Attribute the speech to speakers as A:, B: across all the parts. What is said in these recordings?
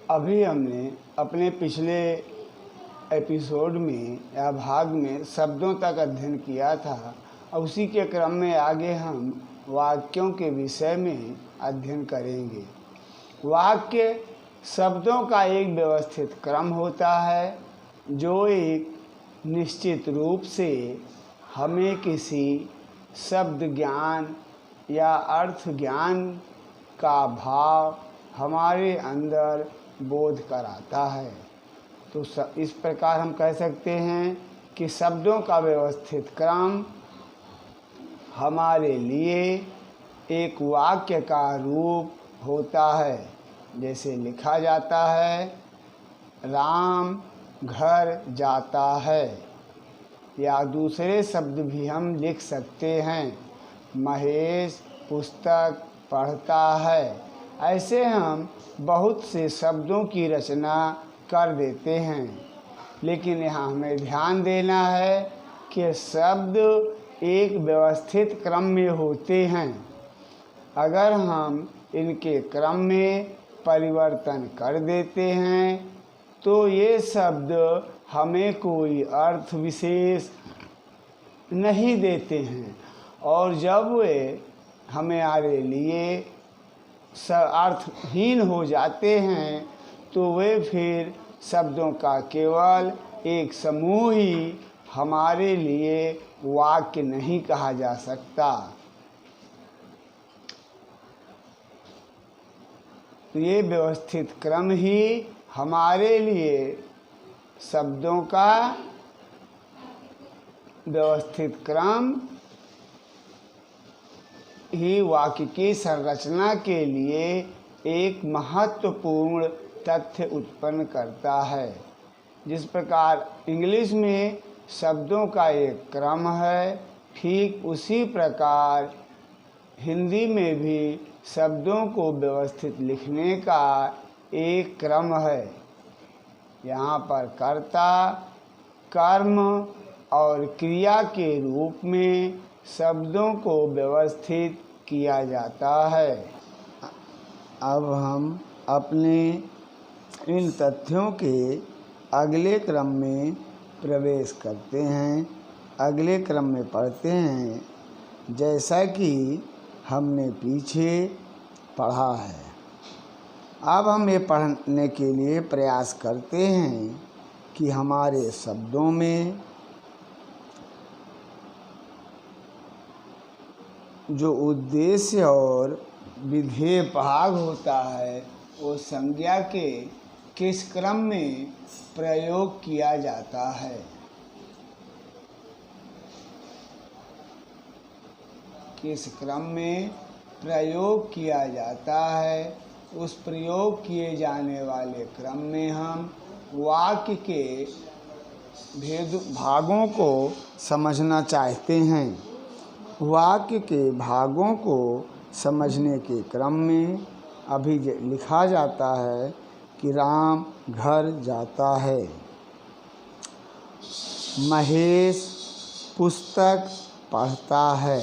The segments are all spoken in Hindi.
A: अभी हमने अपने पिछले एपिसोड में या भाग में शब्दों तक अध्ययन किया था। और उसी के क्रम में आगे हम वाक्यों के विषय में अध्ययन करेंगे। वाक्य शब्दों का एक व्यवस्थित क्रम होता है जो एक निश्चित रूप से हमें किसी शब्द ज्ञान या अर्थ ज्ञान का भाव हमारे अंदर बोध कराता है। तो इस प्रकार हम कह सकते हैं कि शब्दों का व्यवस्थित क्रम हमारे लिए एक वाक्य का रूप होता है। जैसे लिखा जाता है, राम घर जाता है, या दूसरे शब्द भी हम लिख सकते हैं, महेश पुस्तक पढ़ता है। ऐसे हम बहुत से शब्दों की रचना कर देते हैं, लेकिन यहाँ हमें ध्यान देना है कि शब्द एक व्यवस्थित क्रम में होते हैं। अगर हम इनके क्रम में परिवर्तन कर देते हैं तो ये शब्द हमें कोई अर्थ विशेष नहीं देते हैं, और जब वे हमारे लिए अर्थहीन हो जाते हैं तो वे फिर शब्दों का केवल एक समूह ही हमारे लिए वाक्य नहीं कहा जा सकता। तो ये व्यवस्थित क्रम ही हमारे लिए शब्दों का व्यवस्थित क्रम ही वाक्य की संरचना के लिए एक महत्वपूर्ण तथ्य उत्पन्न करता है। जिस प्रकार इंग्लिश में शब्दों का एक क्रम है, ठीक उसी प्रकार हिंदी में भी शब्दों को व्यवस्थित लिखने का एक क्रम है। यहाँ पर कर्ता, कर्म और क्रिया के रूप में शब्दों को व्यवस्थित किया जाता है। अब हम अपने इन तथ्यों के अगले क्रम में प्रवेश करते हैं, अगले क्रम में पढ़ते हैं, जैसा कि हमने पीछे पढ़ा है। अब हम ये पढ़ने के लिए प्रयास करते हैं कि हमारे शब्दों में जो उद्देश्य और विधेय भाग होता है वो संज्ञा के किस क्रम में प्रयोग किया जाता है। किस क्रम में प्रयोग किया जाता है, उस प्रयोग किए जाने वाले क्रम में हम वाक्य के भेद भागों को समझना चाहते हैं। वाक्य के भागों को समझने के क्रम में अभी लिखा जाता है कि राम घर जाता है, महेश पुस्तक पढ़ता है।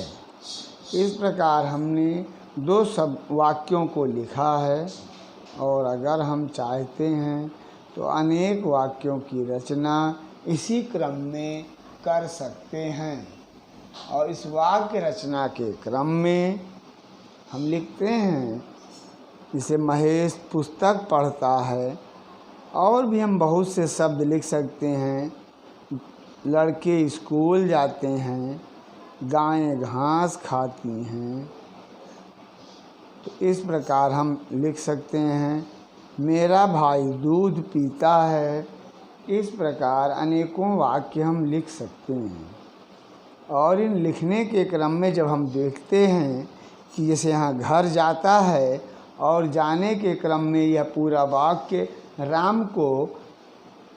A: इस प्रकार हमने दो वाक्यों को लिखा है, और अगर हम चाहते हैं तो अनेक वाक्यों की रचना इसी क्रम में कर सकते हैं। और इस वाक्य रचना के क्रम में हम लिखते हैं, जैसे महेश पुस्तक पढ़ता है, और भी हम बहुत से शब्द लिख सकते हैं। लड़के स्कूल जाते हैं, गायें घास खाती हैं। तो इस प्रकार हम लिख सकते हैं, मेरा भाई दूध पीता है। इस प्रकार अनेकों वाक्य हम लिख सकते हैं। और इन लिखने के क्रम में जब हम देखते हैं कि जैसे यहाँ घर जाता है, और जाने के क्रम में यह पूरा वाक्य राम को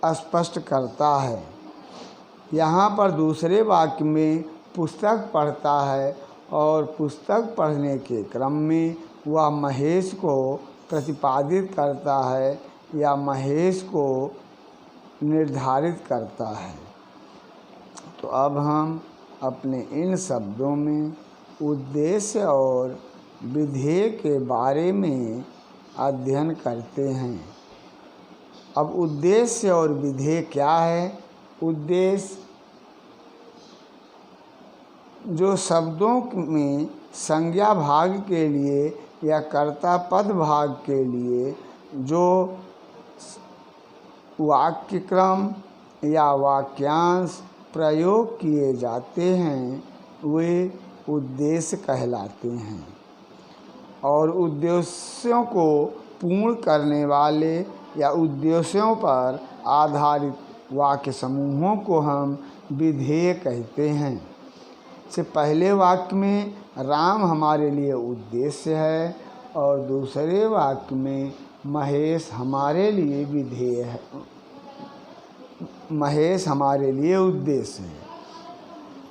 A: स्पष्ट करता है। यहाँ पर दूसरे वाक्य में पुस्तक पढ़ता है, और पुस्तक पढ़ने के क्रम में वह महेश को प्रतिपादित करता है या महेश को निर्धारित करता है। तो अब हम अपने इन शब्दों में उद्देश्य और विधेय के बारे में अध्ययन करते हैं। अब उद्देश्य और विधेय क्या है? उद्देश्य जो शब्दों में संज्ञा भाग के लिए या कर्ता पद भाग के लिए जो वाक्य क्रम या वाक्यांश प्रयोग किए जाते हैं वे उद्देश्य कहलाते हैं। और उद्देश्यों को पूर्ण करने वाले या उद्देश्यों पर आधारित वाक्य समूहों को हम विधेय कहते हैं। से पहले वाक्य में राम हमारे लिए उद्देश्य है और दूसरे वाक्य में महेश हमारे लिए विधेय है, महेश हमारे लिए उद्देश्य है।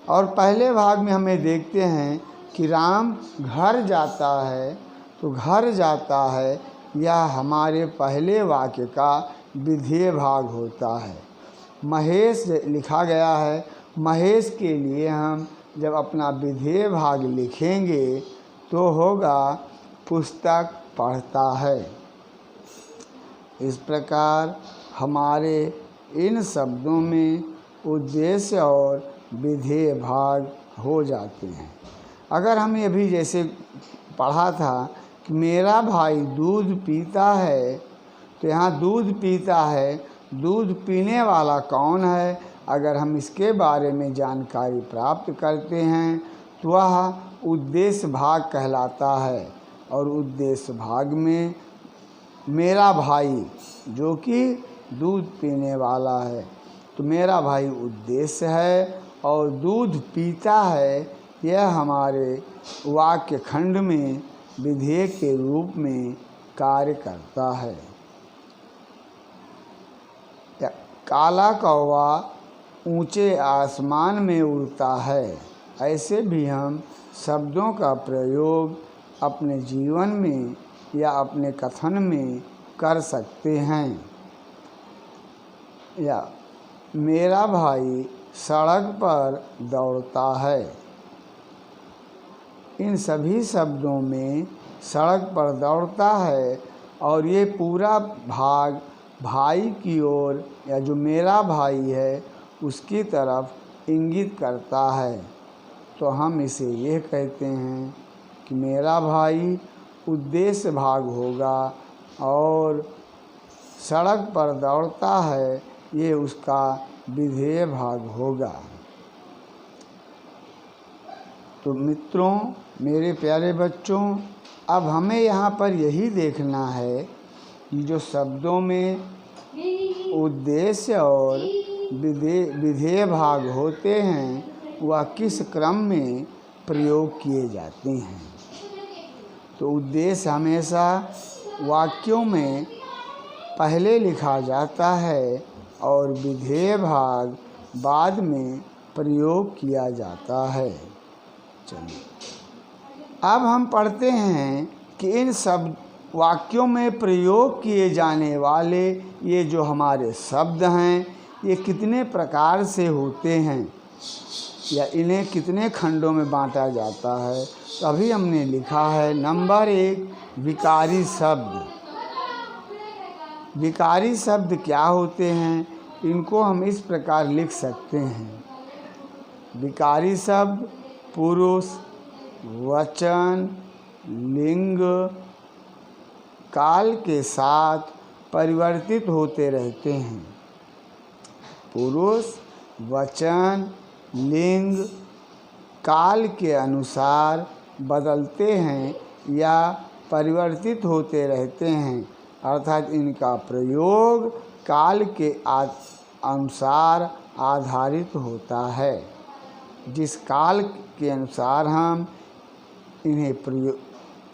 A: और पहले भाग में हमें देखते हैं कि राम घर जाता है, तो घर जाता है यह हमारे पहले वाक्य का विधेय भाग होता है। महेश लिखा गया है, महेश के लिए हम जब अपना विधेय भाग लिखेंगे तो होगा पुस्तक पढ़ता है। इस प्रकार हमारे इन शब्दों में उद्देश्य और विधेय भाग हो जाते हैं। अगर हम ये भी जैसे पढ़ा था कि मेरा भाई दूध पीता है, तो यहाँ दूध पीता है, दूध पीने वाला कौन है? अगर हम इसके बारे में जानकारी प्राप्त करते हैं तो वह उद्देश्य भाग कहलाता है। और उद्देश्य भाग में मेरा भाई जो कि दूध पीने वाला है, तो मेरा भाई उद्देश्य है और दूध पीता है यह हमारे वाक्य खंड में विधेय के रूप में कार्य करता है। काला कौवा ऊंचे आसमान में उड़ता है, ऐसे भी हम शब्दों का प्रयोग अपने जीवन में या अपने कथन में कर सकते हैं। या मेरा भाई सड़क पर दौड़ता है, इन सभी शब्दों में सड़क पर दौड़ता है और ये पूरा भाग भाई की ओर या जो मेरा भाई है उसकी तरफ इंगित करता है। तो हम इसे यह कहते हैं कि मेरा भाई उद्देश्य भाग होगा और सड़क पर दौड़ता है ये उसका विधेय भाग होगा। तो मित्रों, मेरे प्यारे बच्चों, अब हमें यहाँ पर यही देखना है कि जो शब्दों में उद्देश्य और विधेय भाग होते हैं वह किस क्रम में प्रयोग किए जाते हैं। तो उद्देश्य हमेशा वाक्यों में पहले लिखा जाता है और विधेय भाग बाद में प्रयोग किया जाता है। चलिए अब हम पढ़ते हैं कि इन सब वाक्यों में प्रयोग किए जाने वाले ये जो हमारे शब्द हैं ये कितने प्रकार से होते हैं या इन्हें कितने खंडों में बांटा जाता है। तो अभी हमने लिखा है नंबर 1 विकारी शब्द। विकारी शब्द क्या होते हैं? इनको हम इस प्रकार लिख सकते हैं। विकारी शब्द पुरुष, वचन, लिंग, काल के साथ परिवर्तित होते रहते हैं। पुरुष, वचन, लिंग काल के अनुसार बदलते हैं या परिवर्तित होते रहते हैं, अर्थात इनका प्रयोग काल के अनुसार आधारित होता है। जिस काल के अनुसार हम इन्हें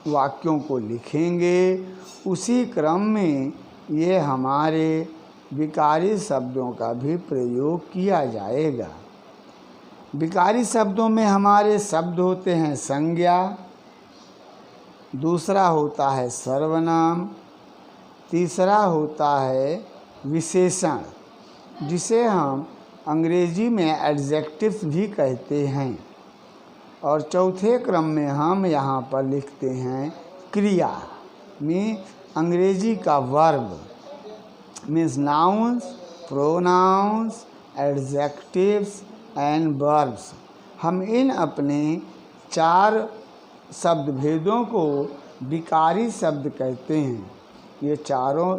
A: वाक्यों को लिखेंगे उसी क्रम में ये हमारे विकारी शब्दों का भी प्रयोग किया जाएगा। विकारी शब्दों में हमारे शब्द होते हैं संज्ञा, दूसरा होता है सर्वनाम, तीसरा होता है विशेषण जिसे हम अंग्रेजी में एडजेक्टिव्स भी कहते हैं, और चौथे क्रम में हम यहाँ पर लिखते हैं क्रिया में अंग्रेजी का verb. Means nouns, pronouns, adjectives and verbs. हम इन अपने 4 शब्द भेदों को विकारी शब्द कहते हैं। ये चारों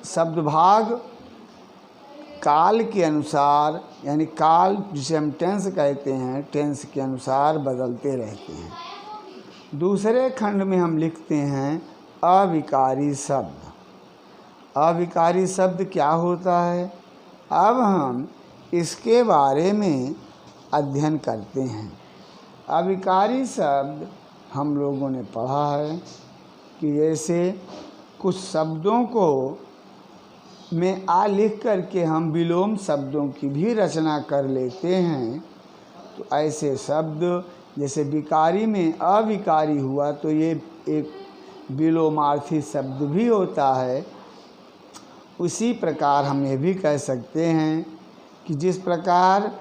A: शब्द भाग काल के अनुसार, यानी काल जिसे हम टेंस कहते हैं, टेंस के अनुसार बदलते रहते हैं। दूसरे खंड में हम लिखते हैं अविकारी शब्द। अविकारी शब्द क्या होता है? अब हम इसके बारे में अध्ययन करते हैं। अविकारी शब्द हम लोगों ने पढ़ा है कि जैसे कुछ शब्दों को में आ लिख करके हम विलोम शब्दों की भी रचना कर लेते हैं। तो ऐसे शब्द जैसे विकारी में अविकारी हुआ तो ये एक विलोमार्थी शब्द भी होता है। उसी प्रकार हम ये भी कह सकते हैं कि जिस प्रकार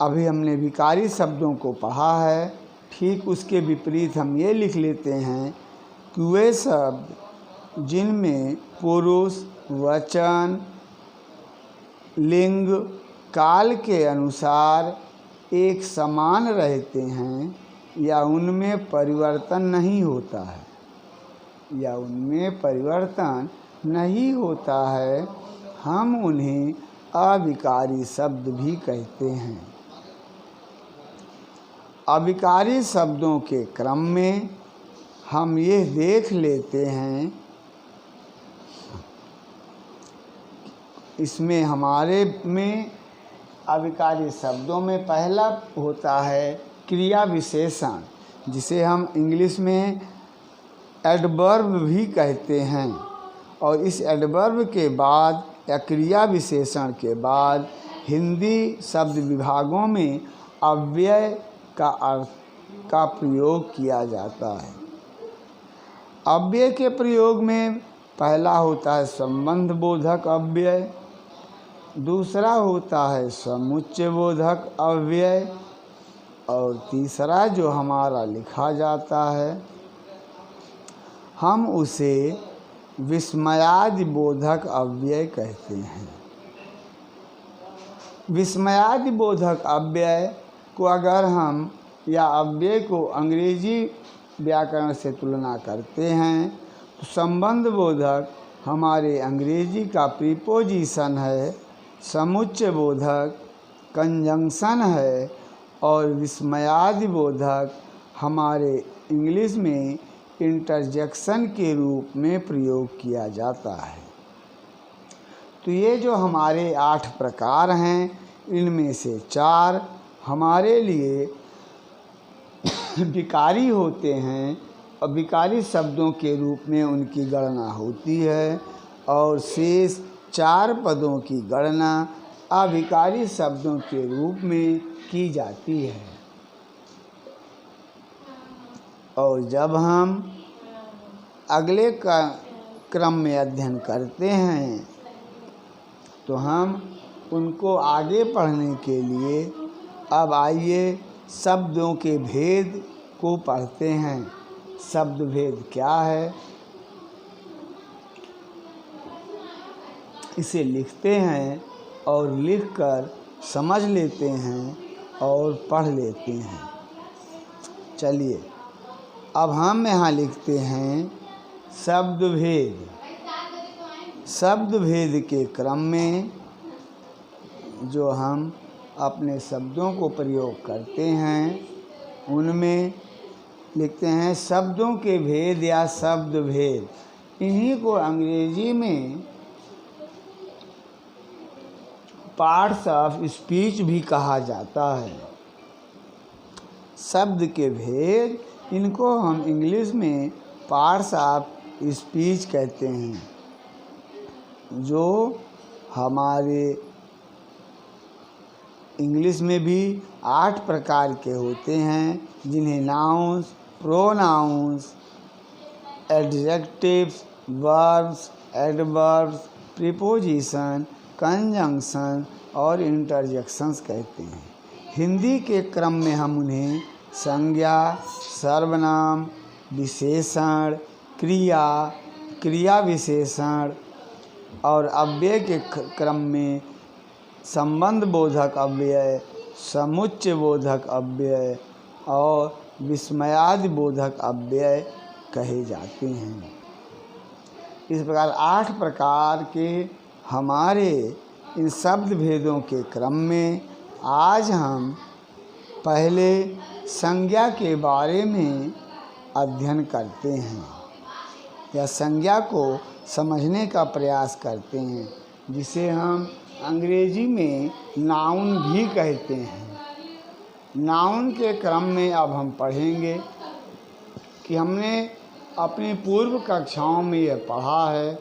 A: अभी हमने विकारी शब्दों को पढ़ा है, ठीक उसके विपरीत हम ये लिख लेते हैं कि वे शब्द जिनमें पुरुष, वचन, लिंग काल के अनुसार एक समान रहते हैं या उनमें परिवर्तन नहीं होता है, हम उन्हें अविकारी शब्द भी कहते हैं। अविकारी शब्दों के क्रम में हम ये देख लेते हैं, इसमें हमारे में अविकारी शब्दों में पहला होता है क्रिया विशेषण, जिसे हम इंग्लिश में एडवर्ब भी कहते हैं। और इस एडवर्ब के बाद या क्रिया विशेषण के बाद हिंदी शब्द विभागों में अव्यय का प्रयोग किया जाता है। अव्यय के प्रयोग में पहला होता है संबंध बोधक अव्यय, दूसरा होता है समुच्चय बोधक अव्यय, और तीसरा जो हमारा लिखा जाता है हम उसे विस्मयादि बोधक अव्यय कहते हैं। विस्मयादि बोधक अव्यय को अगर हम या अव्यय को अंग्रेजी व्याकरण से तुलना करते हैं तो संबंध बोधक हमारे अंग्रेजी का प्रीपोजिशन है, समुच्चय बोधक कंजंक्शन है, और विस्मयादि बोधक हमारे इंग्लिश में इंटरजेक्शन के रूप में प्रयोग किया जाता है। तो ये जो हमारे 8 प्रकार हैं, इनमें से 4 हमारे लिए विकारी होते हैं और विकारी शब्दों के रूप में उनकी गणना होती है, और शेष 4 पदों की गणना अविकारी शब्दों के रूप में की जाती है। और जब हम अगले का क्रम में अध्ययन करते हैं तो हम उनको आगे पढ़ने के लिए अब आइए शब्दों के भेद को पढ़ते हैं। शब्द भेद क्या है, इसे लिखते हैं और लिखकर समझ लेते हैं और पढ़ लेते हैं। चलिए अब हम यहाँ लिखते हैं शब्द भेद। शब्द भेद के क्रम में जो हम अपने शब्दों को प्रयोग करते हैं उनमें लिखते हैं शब्दों के भेद या शब्द भेद। इन्हीं को अंग्रेजी में पार्ट्स ऑफ स्पीच भी कहा जाता है। शब्द के भेद, इनको हम इंग्लिश में पार्ट्स ऑफ स्पीच कहते हैं, जो हमारे इंग्लिश में भी 8 प्रकार के होते हैं, जिन्हें nouns, pronouns, adjectives, verbs, adverbs, preposition, conjunction और इंटरजेक्शंस कहते हैं। हिंदी के क्रम में हम उन्हें संज्ञा, सर्वनाम, विशेषण, क्रिया, क्रिया विशेषण और अव्यय के क्रम में संबंध बोधक अव्यय, समुच्चय बोधक अव्यय और विस्मयादि बोधक अव्यय कहे जाते हैं। इस प्रकार 8 प्रकार के हमारे इन शब्द भेदों के क्रम में आज हम पहले संज्ञा के बारे में अध्ययन करते हैं या संज्ञा को समझने का प्रयास करते हैं, जिसे हम अंग्रेजी में नाउन भी कहते हैं। नाउन के क्रम में अब हम पढ़ेंगे कि हमने अपनी पूर्व कक्षाओं में यह पढ़ा है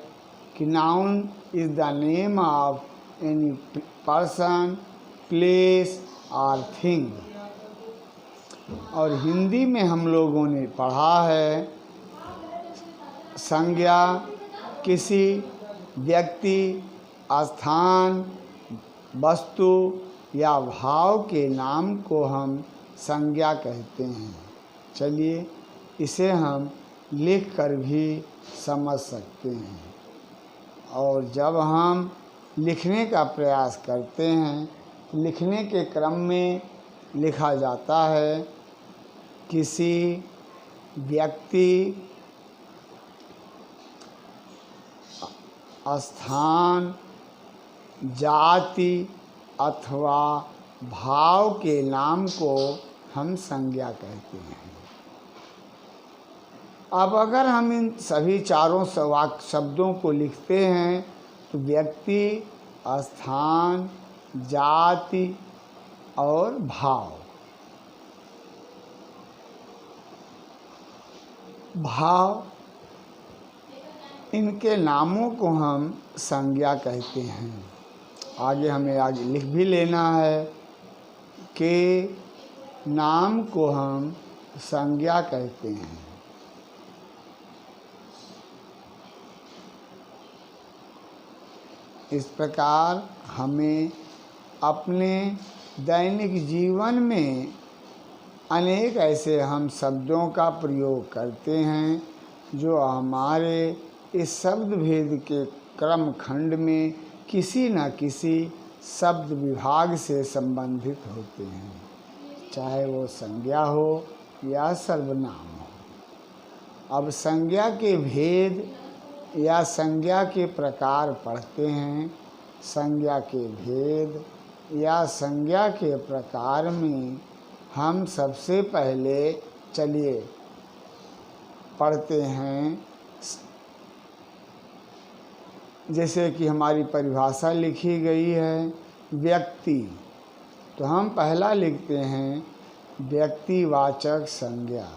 A: कि noun is the name of any person, place और थिंग। और हिंदी में हम लोगों ने पढ़ा है संज्ञा किसी व्यक्ति, स्थान, वस्तु या भाव के नाम को हम संज्ञा कहते हैं। चलिए इसे हम लिख कर भी समझ सकते हैं। और जब हम लिखने का प्रयास करते हैं, लिखने के क्रम में लिखा जाता है किसी व्यक्ति, स्थान, जाति अथवा भाव के नाम को हम संज्ञा कहते हैं। अब अगर हम इन सभी चारों शब्दों को लिखते हैं तो व्यक्ति, स्थान, जाति और भाव, इनके नामों को हम संज्ञा कहते हैं। आगे हमें आगे लिख भी लेना है कि नाम को हम संज्ञा कहते हैं। इस प्रकार हमें अपने दैनिक जीवन में अनेक ऐसे हम शब्दों का प्रयोग करते हैं जो हमारे इस शब्द भेद के क्रम खंड में किसी न किसी शब्द विभाग से संबंधित होते हैं, चाहे वो संज्ञा हो या सर्वनाम हो। अब संज्ञा के भेद या संज्ञा के प्रकार पढ़ते हैं। संज्ञा के भेद या संज्ञा के प्रकार में हम सबसे पहले चलिए पढ़ते हैं। जैसे कि हमारी परिभाषा लिखी गई है व्यक्ति, तो हम पहला लिखते हैं व्यक्तिवाचक संज्ञा।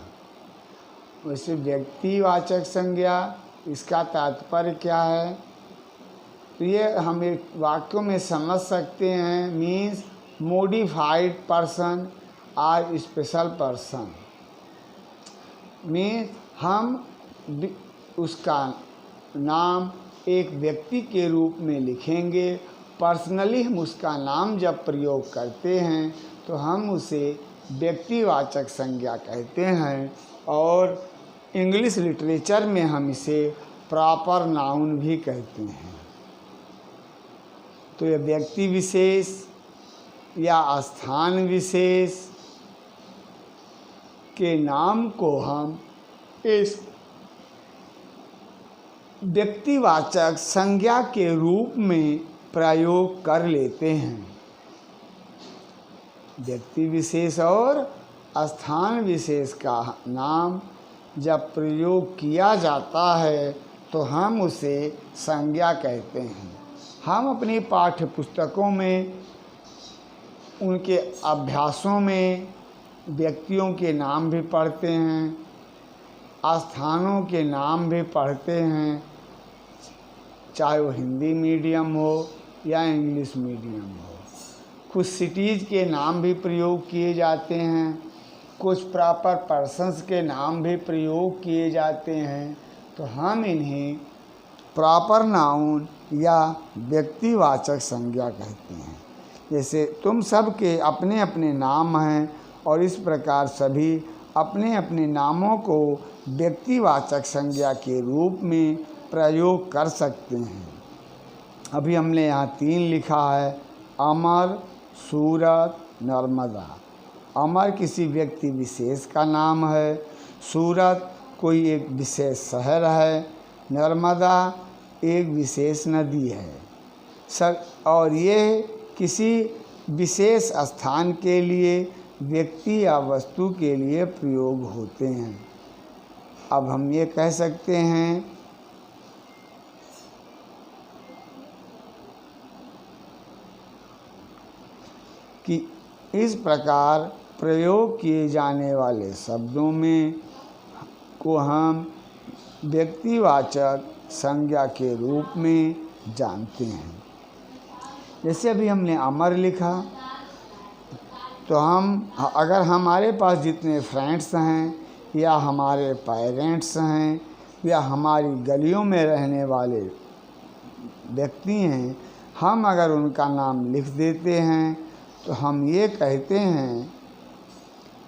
A: वैसे व्यक्तिवाचक संज्ञा इसका तात्पर्य क्या है, तो ये हम एक वाक्यों में समझ सकते हैं। Means modified person or special person. Means हम उसका नाम एक व्यक्ति के रूप में लिखेंगे। पर्सनली हम उसका नाम जब प्रयोग करते हैं तो हम उसे व्यक्तिवाचक संज्ञा कहते हैं। और इंग्लिश लिटरेचर में हम इसे प्रॉपर नाउन भी कहते हैं। तो यह व्यक्ति विशेष या स्थान विशेष के नाम को हम इस व्यक्तिवाचक संज्ञा के रूप में प्रयोग कर लेते हैं। व्यक्ति विशेष और स्थान विशेष का नाम जब प्रयोग किया जाता है तो हम उसे संज्ञा कहते हैं। हम अपनी पाठ्य पुस्तकों में, उनके अभ्यासों में व्यक्तियों के नाम भी पढ़ते हैं, स्थानों के नाम भी पढ़ते हैं, चाहे वो हिंदी मीडियम हो या इंग्लिश मीडियम हो। कुछ सिटीज़ के नाम भी प्रयोग किए जाते हैं, कुछ प्रॉपर पर्सन्स के नाम भी प्रयोग किए जाते हैं। तो हम इन्हें प्रॉपर नाउन या व्यक्तिवाचक संज्ञा कहते हैं। जैसे तुम सब के अपने अपने नाम हैं और इस प्रकार सभी अपने अपने नामों को व्यक्तिवाचक संज्ञा के रूप में प्रयोग कर सकते हैं। अभी हमने यहाँ 3 लिखा है, अमर, सूरत, नर्मदा। अमर किसी व्यक्ति विशेष का नाम है, सूरत कोई एक विशेष शहर है, नर्मदा एक विशेष नदी है। और ये किसी विशेष स्थान के लिए, व्यक्ति या वस्तु के लिए प्रयोग होते हैं। अब हम ये कह सकते हैं कि इस प्रकार प्रयोग किए जाने वाले शब्दों में को हम व्यक्तिवाचक संज्ञा के रूप में जानते हैं। जैसे अभी हमने अमर लिखा, तो हम अगर हमारे पास जितने फ्रेंड्स हैं या हमारे पेरेंट्स हैं या हमारी गलियों में रहने वाले व्यक्ति हैं, हम अगर उनका नाम लिख देते हैं तो हम ये कहते हैं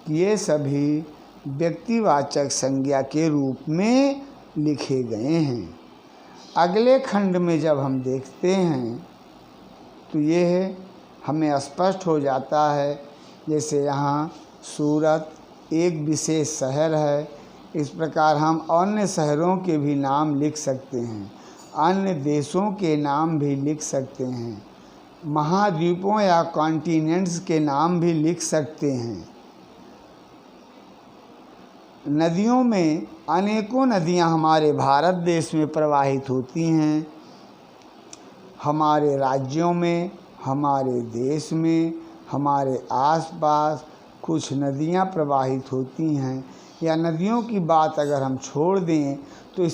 A: कि ये सभी व्यक्तिवाचक संज्ञा के रूप में लिखे गए हैं। अगले खंड में जब हम देखते हैं तो ये हमें स्पष्ट हो जाता है। जैसे यहाँ सूरत एक विशेष शहर है, इस प्रकार हम अन्य शहरों के भी नाम लिख सकते हैं, अन्य देशों के नाम भी लिख सकते हैं, महाद्वीपों या कॉन्टिनेंट्स के नाम भी लिख सकते हैं। नदियों में अनेकों नदियां हमारे भारत देश में प्रवाहित होती हैं। हमारे राज्यों में, हमारे देश में, हमारे आसपास कुछ नदियां प्रवाहित होती हैं। या नदियों की बात अगर हम छोड़ दें तो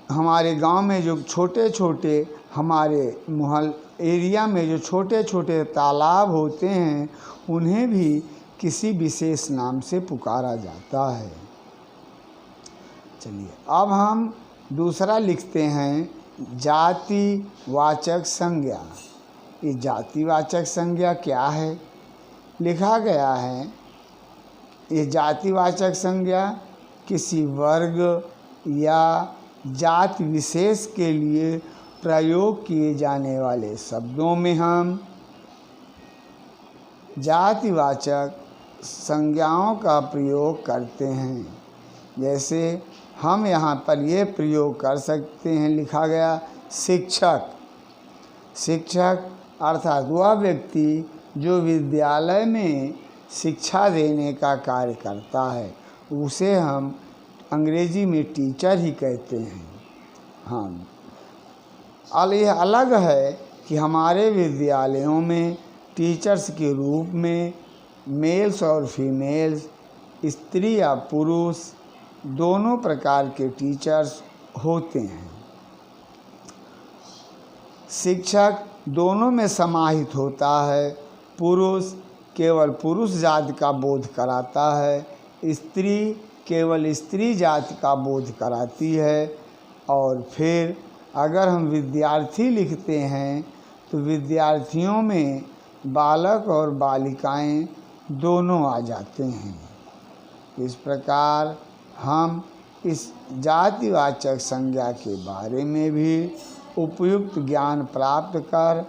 A: हमारे गांव में जो छोटे छोटे, हमारे मोहल्ले एरिया में जो छोटे छोटे तालाब होते हैं, उन्हें भी किसी विशेष नाम से पुकारा जाता है। चलिए अब हम दूसरा लिखते हैं, जातिवाचक संज्ञा। ये जातिवाचक संज्ञा क्या है? लिखा गया है, ये जातिवाचक संज्ञा किसी वर्ग या जाति विशेष के लिए प्रयोग किए जाने वाले शब्दों में हम जातिवाचक संज्ञाओं का प्रयोग करते हैं। जैसे हम यहाँ पर ये प्रयोग कर सकते हैं, लिखा गया शिक्षक। शिक्षक अर्थात वह व्यक्ति जो विद्यालय में शिक्षा देने का कार्य करता है, उसे हम अंग्रेजी में टीचर ही कहते हैं। हाँ, यह अलग है कि हमारे विद्यालयों में टीचर्स के रूप में मेल्स और फीमेल्स, स्त्री या पुरुष, दोनों प्रकार के टीचर्स होते हैं। शिक्षक दोनों में समाहित होता है। पुरुष केवल पुरुष जाति का बोध कराता है, स्त्री केवल स्त्री जाति का बोध कराती है। और फिर अगर हम विद्यार्थी लिखते हैं तो विद्यार्थियों में बालक और बालिकाएं दोनों आ जाते हैं। इस प्रकार हम इस जातिवाचक संज्ञा के बारे में भी उपयुक्त ज्ञान प्राप्त कर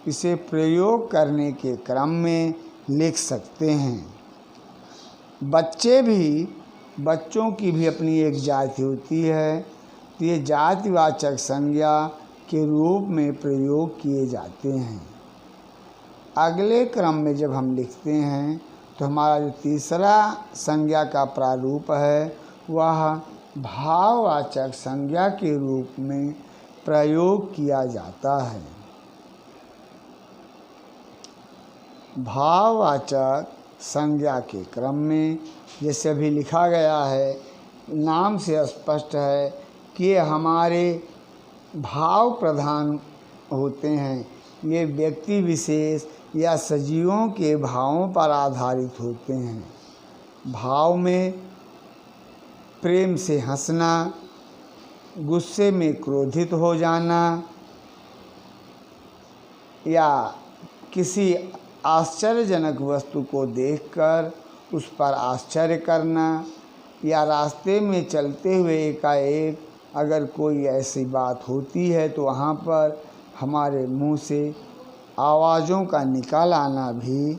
A: इसे प्रयोग करने के क्रम में लिख सकते हैं। बच्चों की भी अपनी एक जाति होती है, तो ये जातिवाचक संज्ञा के रूप में प्रयोग किए जाते हैं। अगले क्रम में जब हम लिखते हैं तो हमारा जो तीसरा संज्ञा का प्रारूप है वह भाववाचक संज्ञा के रूप में प्रयोग किया जाता है। भाववाचक संज्ञा के क्रम में जैसे अभी लिखा गया है, नाम से स्पष्ट है कि ये हमारे भाव प्रधान होते हैं। ये व्यक्ति विशेष या सजीवों के भावों पर आधारित होते हैं। भाव में प्रेम से हंसना, गुस्से में क्रोधित हो जाना, या किसी आश्चर्यजनक वस्तु को देखकर उस पर आश्चर्य करना, या रास्ते में चलते हुए एकाएक अगर कोई ऐसी बात होती है तो वहाँ पर हमारे मुंह से आवाज़ों का निकल आना भी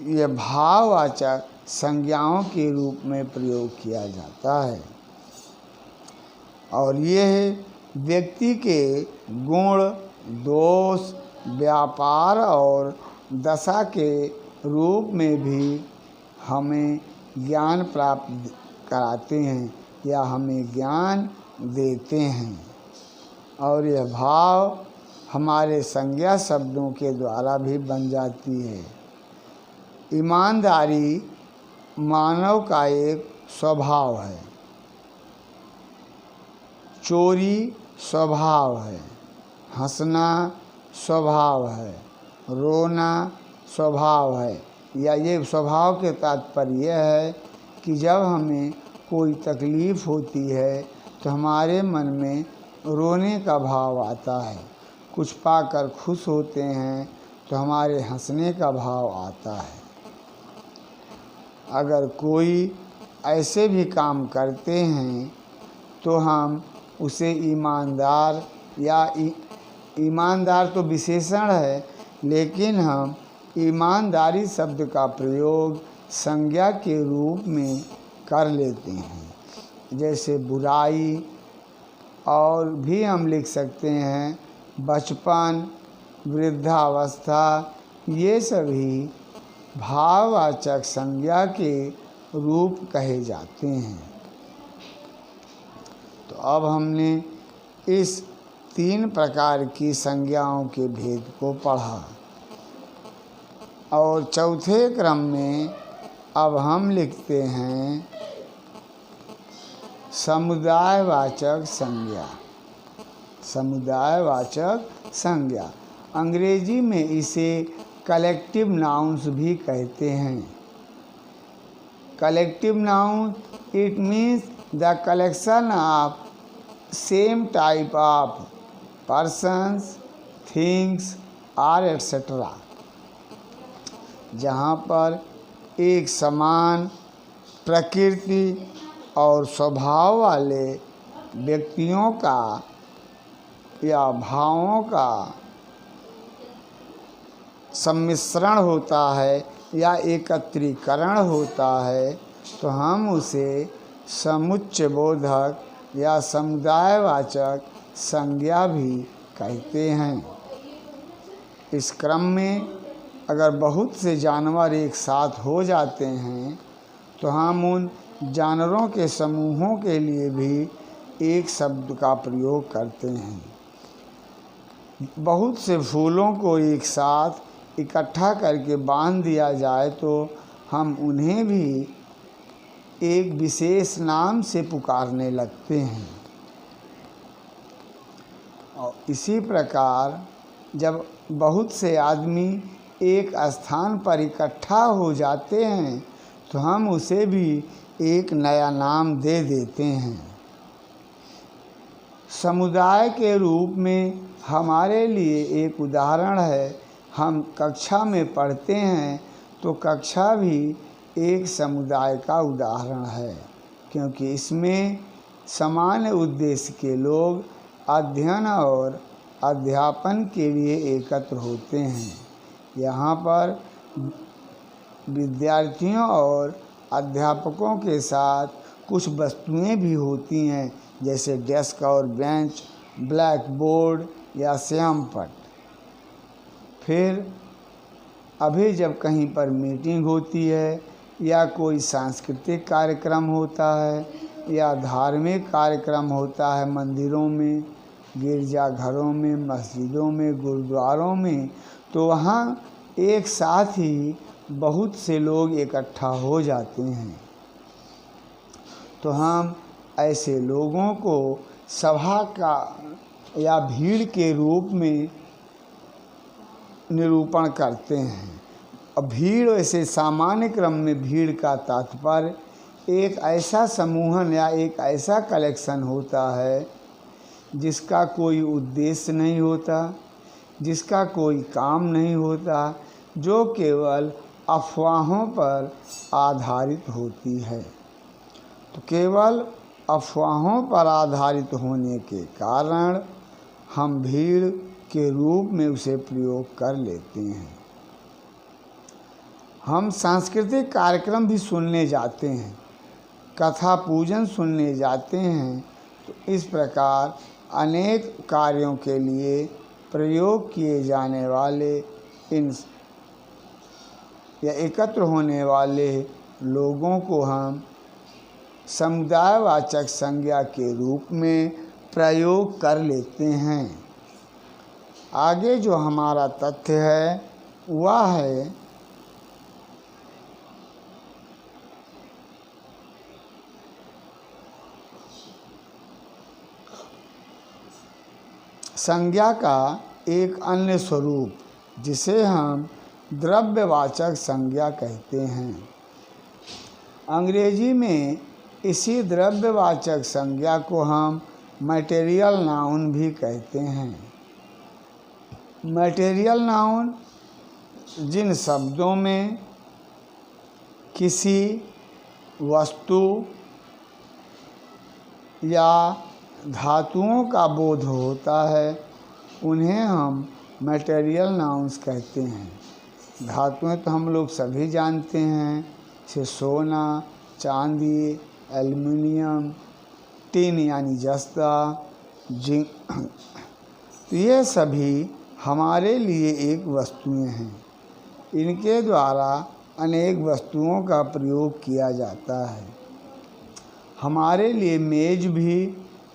A: ये भाववाचक संज्ञाओं के रूप में प्रयोग किया जाता है। और यह व्यक्ति के गुण, दोष, व्यापार और दशा के रूप में भी हमें ज्ञान प्राप्त कराते हैं या हमें ज्ञान देते हैं। और यह भाव हमारे संज्ञा शब्दों के द्वारा भी बन जाती है। ईमानदारी मानव का एक स्वभाव है, चोरी स्वभाव है, हंसना स्वभाव है, रोना स्वभाव है। या ये स्वभाव के तात्पर्य यह है कि जब हमें कोई तकलीफ़ होती है तो हमारे मन में रोने का भाव आता है, कुछ पाकर खुश होते हैं तो हमारे हंसने का भाव आता है। अगर कोई ऐसे भी काम करते हैं तो हम उसे ईमानदार या ईमानदार तो विशेषण है, लेकिन हम ईमानदारी शब्द का प्रयोग संज्ञा के रूप में कर लेते हैं। जैसे बुराई और भी हम लिख सकते हैं, बचपन, वृद्धावस्था, ये सभी भाववाचक संज्ञा के रूप कहे जाते हैं। तो अब हमने इस 3 प्रकार की संज्ञाओं के भेद को पढ़ा और चौथे क्रम में अब हम लिखते हैं समुदायवाचक संज्ञा। समुदायवाचक संज्ञा, अंग्रेजी में इसे कलेक्टिव नाउन्स भी कहते हैं। Collective noun it means the collection of same type of persons, things और एट्सेट्रा। जहाँ पर एक समान प्रकृति और स्वभाव वाले व्यक्तियों का या भावों का सम्मिश्रण होता है या एकत्रीकरण होता है तो हम उसे समुच्चय बोधक या समुदायवाचक संज्ञा भी कहते हैं। इस क्रम में अगर बहुत से जानवर एक साथ हो जाते हैं तो हम उन जानवरों के समूहों के लिए भी एक शब्द का प्रयोग करते हैं। बहुत से फूलों को एक साथ इकट्ठा करके बांध दिया जाए तो हम उन्हें भी एक विशेष नाम से पुकारने लगते हैं। और इसी प्रकार जब बहुत से आदमी एक स्थान पर इकट्ठा हो जाते हैं तो हम उसे भी एक नया नाम दे देते हैं। समुदाय के रूप में हमारे लिए एक उदाहरण है, हम कक्षा में पढ़ते हैं तो कक्षा भी एक समुदाय का उदाहरण है, क्योंकि इसमें समान उद्देश्य के लोग अध्ययन और अध्यापन के लिए एकत्र होते हैं। यहाँ पर विद्यार्थियों और अध्यापकों के साथ कुछ वस्तुएं भी होती हैं, जैसे डेस्क और बेंच, ब्लैक बोर्ड या श्याम पट। फिर अभी जब कहीं पर मीटिंग होती है या कोई सांस्कृतिक कार्यक्रम होता है या धार्मिक कार्यक्रम होता है मंदिरों में, गिरजाघरों में, मस्जिदों में, गुरुद्वारों में, तो वहाँ एक साथ ही बहुत से लोग इकट्ठा हो जाते हैं। तो हम ऐसे लोगों को सभा का या भीड़ के रूप में निरूपण करते हैं। अब भीड़ ऐसे सामान्य क्रम में भीड़ का तात्पर्य एक ऐसा समूहन या एक ऐसा कलेक्शन होता है जिसका कोई उद्देश्य नहीं होता, जिसका कोई काम नहीं होता, जो केवल अफवाहों पर आधारित होती है। तो केवल अफवाहों पर आधारित होने के कारण हम भीड़ के रूप में उसे प्रयोग कर लेते हैं। हम सांस्कृतिक कार्यक्रम भी सुनने जाते हैं, कथा पूजन सुनने जाते हैं, तो इस प्रकार अनेक कार्यों के लिए प्रयोग किए जाने वाले इन या एकत्र होने वाले लोगों को हम समुदायवाचक संज्ञा के रूप में प्रयोग कर लेते हैं। आगे जो हमारा तथ्य है वह है संज्ञा का एक अन्य स्वरूप जिसे हम द्रव्यवाचक संज्ञा कहते हैं। अंग्रेजी में इसी द्रव्यवाचक संज्ञा को हम मटेरियल नाउन भी कहते हैं। मटेरियल नाउन जिन शब्दों में किसी वस्तु या धातुओं का बोध होता है उन्हें हम मटेरियल नाउन्स कहते हैं। धातुएं तो हम लोग सभी जानते हैं, जैसे सोना, चांदी, एल्युमिनियम, टिन यानी जस्ता, जिंक, तो ये सभी हमारे लिए एक वस्तुएं हैं। इनके द्वारा अनेक वस्तुओं का प्रयोग किया जाता है। हमारे लिए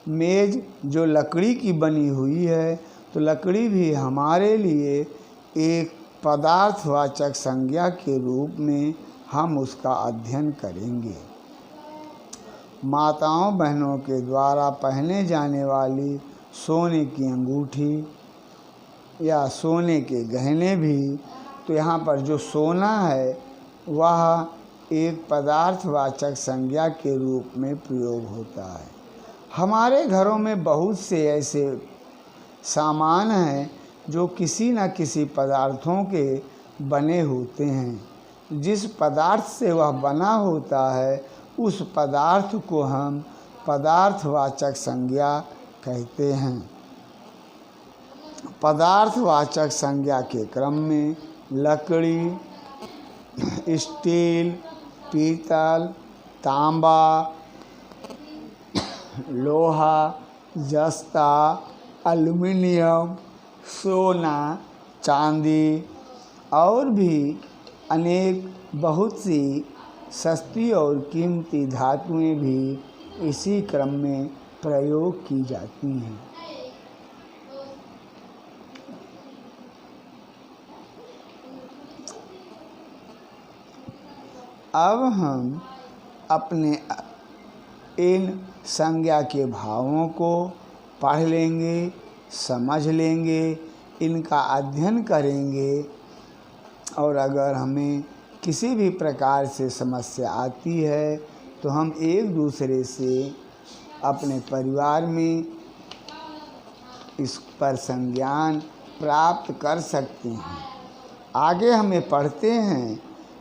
A: मेज़ जो लकड़ी की बनी हुई है, तो लकड़ी भी हमारे लिए एक पदार्थवाचक संज्ञा के रूप में हम उसका अध्ययन करेंगे। माताओं बहनों के द्वारा पहने जाने वाली सोने की अंगूठी या सोने के गहने भी, तो यहाँ पर जो सोना है वह एक पदार्थवाचक संज्ञा के रूप में प्रयोग होता है। हमारे घरों में बहुत से ऐसे सामान हैं जो किसी न किसी पदार्थों के बने होते हैं। जिस पदार्थ से वह बना होता है उस पदार्थ को हम पदार्थवाचक संज्ञा कहते हैं। पदार्थवाचक संज्ञा के क्रम में लकड़ी, स्टील, पीतल, तांबा, लोहा, जस्ता, एल्युमिनियम, सोना, चांदी और भी अनेक बहुत सी सस्ती और कीमती धातुएं भी इसी क्रम में प्रयोग की जाती हैं। अब हम अपने इन संज्ञा के भावों को पढ़ लेंगे, समझ लेंगे, इनका अध्ययन करेंगे और अगर हमें किसी भी प्रकार से समस्या आती है तो हम एक दूसरे से अपने परिवार में इस पर संज्ञान प्राप्त कर सकते हैं। आगे हमें पढ़ते हैं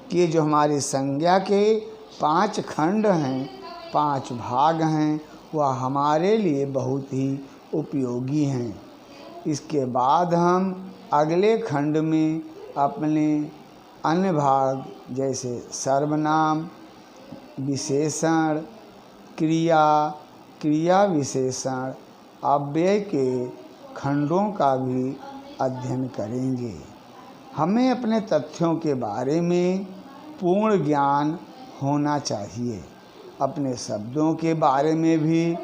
A: कि ये जो हमारी संज्ञा के 5 खंड हैं, 5 भाग हैं, वह हमारे लिए बहुत ही उपयोगी हैं। इसके बाद हम अगले खंड में अपने अन्य भाग जैसे सर्वनाम, विशेषण, क्रिया, क्रिया विशेषण, अव्यय के खंडों का भी अध्ययन करेंगे। हमें अपने तथ्यों के बारे में पूर्ण ज्ञान होना चाहिए। अपने शब्दों के बारे में भी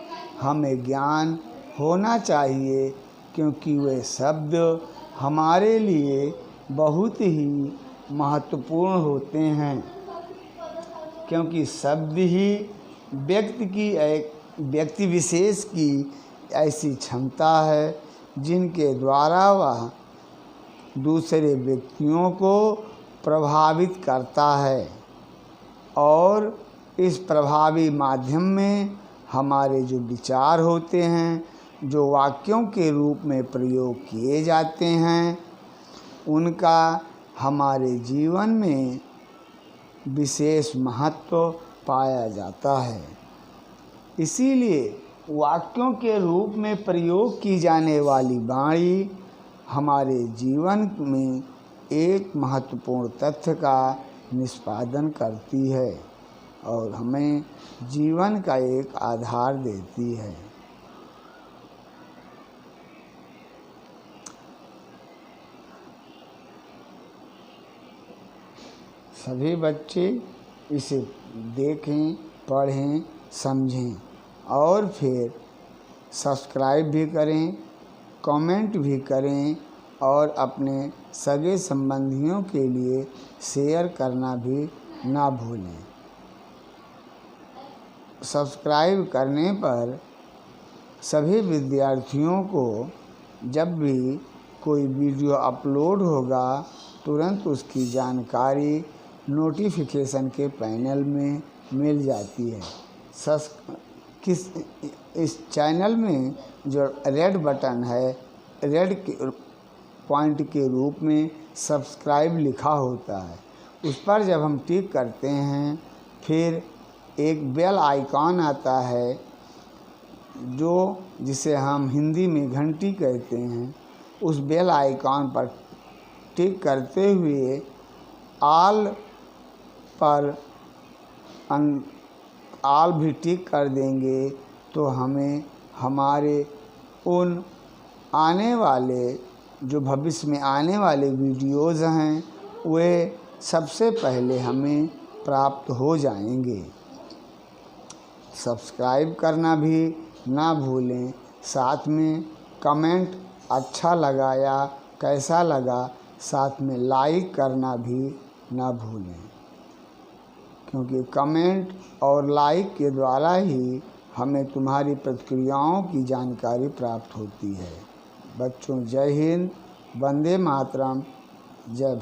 A: हमें ज्ञान होना चाहिए, क्योंकि वे शब्द हमारे लिए बहुत ही महत्वपूर्ण होते हैं। क्योंकि शब्द ही व्यक्ति विशेष की ऐसी क्षमता है जिनके द्वारा वह दूसरे व्यक्तियों को प्रभावित करता है और इस प्रभावी माध्यम में हमारे जो विचार होते हैं, जो वाक्यों के रूप में प्रयोग किए जाते हैं, उनका हमारे जीवन में विशेष महत्व पाया जाता है। इसीलिए वाक्यों के रूप में प्रयोग की जाने वाली वाणी हमारे जीवन में एक महत्वपूर्ण तथ्य का निष्पादन करती है और हमें जीवन का एक आधार देती है। सभी बच्चे इसे देखें, पढ़ें, समझें और फिर सब्सक्राइब भी करें, कमेंट भी करें और अपने सगे संबंधियों के लिए शेयर करना भी ना भूलें। सब्सक्राइब करने पर सभी विद्यार्थियों को जब भी कोई वीडियो अपलोड होगा तुरंत उसकी जानकारी नोटिफिकेशन के पैनल में मिल जाती है। इस चैनल में जो रेड बटन है, रेड पॉइंट के रूप में सब्सक्राइब लिखा होता है, उस पर जब हम टिक करते हैं फिर एक बेल आइकॉन आता है जिसे हम हिंदी में घंटी कहते हैं। उस बेल आइकॉन पर टिक करते हुए ऑल भी टिक कर देंगे तो हमें हमारे उन आने वाले जो भविष्य में आने वाले वीडियोज़ हैं वे सबसे पहले हमें प्राप्त हो जाएंगे। सब्सक्राइब करना भी ना भूलें, साथ में कमेंट अच्छा लगा या कैसा लगा साथ में लाइक करना भी ना भूलें, क्योंकि कमेंट और लाइक के द्वारा ही हमें तुम्हारी प्रतिक्रियाओं की जानकारी प्राप्त होती है। बच्चों, जय हिंद, वंदे मातरम, जय भारत।